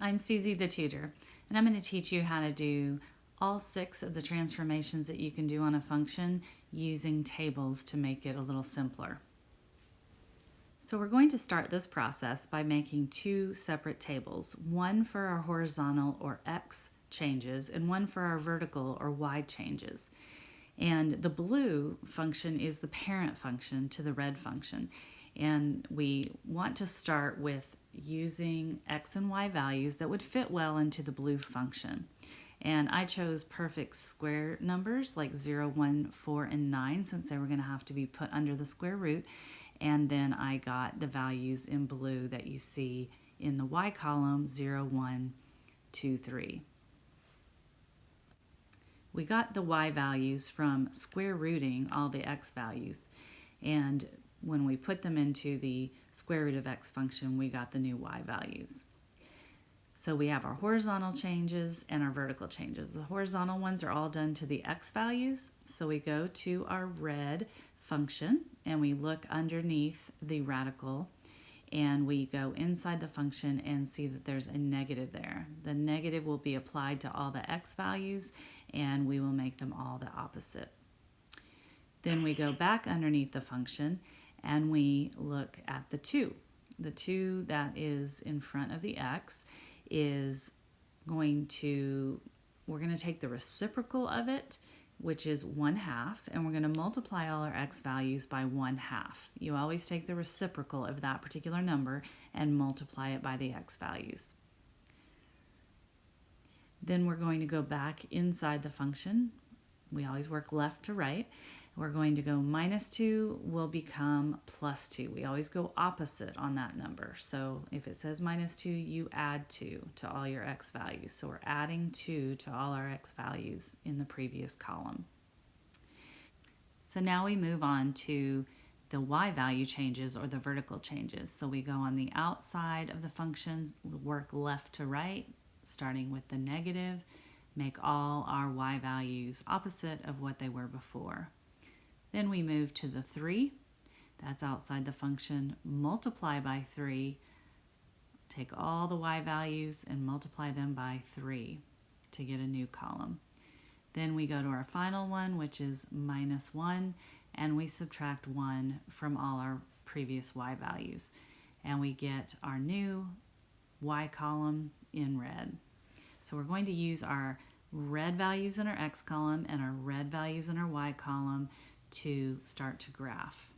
I'm Susie the tutor, and I'm going to teach you how to do all 6 of the transformations that you can do on a function using tables to make it a little simpler. So we're going to start this process by making 2 separate tables, one for our horizontal or X changes and one for our vertical or Y changes. And the blue function is the parent function to the red function. And we want to start with using X and Y values that would fit well into the blue function. And I chose perfect square numbers like 0, 1, 4, and 9 since they were going to have to be put under the square root. And then I got the values in blue that you see in the Y column, 0, 1, 2, 3. We got the Y values from square rooting all the X values. And when we put them into the square root of X function, we got the new Y values. So we have our horizontal changes and our vertical changes. The horizontal ones are all done to the X values. So we go to our red function and we look underneath the radical and we go inside the function and see that there's a negative there. The negative will be applied to all the X values and we will make them all the opposite. Then we go back underneath the function and we look at the 2. The 2 that is in front of the X is we're going to take the reciprocal of it, which is 1/2, and we're going to multiply all our X values by 1/2. You always take the reciprocal of that particular number and multiply it by the X values. Then we're going to go back inside the function. We always work left to right. We're going to go -2 will become +2. We always go opposite on that number. So if it says -2, you add 2 to all your X values. So we're adding 2 to all our X values in the previous column. So now we move on to the Y value changes or the vertical changes. So we go on the outside of the function, work left to right, starting with the negative, make all our Y values opposite of what they were before. Then we move to the 3, that's outside the function, multiply by 3, take all the Y values and multiply them by 3 to get a new column. Then we go to our final one, which is -1, and we subtract 1 from all our previous Y values. And we get our new Y column in red. So we're going to use our red values in our X column and our red values in our Y column to start to graph.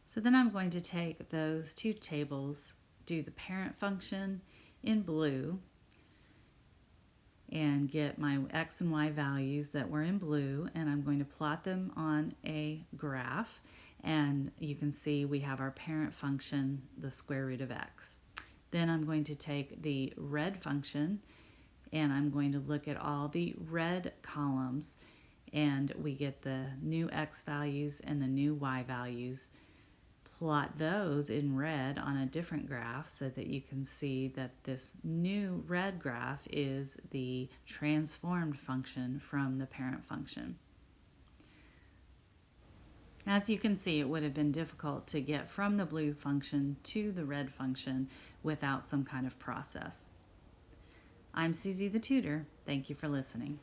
So then I'm going to take those 2 tables, do the parent function in blue, and get my X and Y values that were in blue, and I'm going to plot them on a graph, and you can see we have our parent function, the square root of X. Then I'm going to take the red function and I'm going to look at all the red columns, and we get the new X values and the new Y values. Plot those in red on a different graph so that you can see that this new red graph is the transformed function from the parent function. As you can see, it would have been difficult to get from the blue function to the red function without some kind of process. I'm Susie the tutor. Thank you for listening.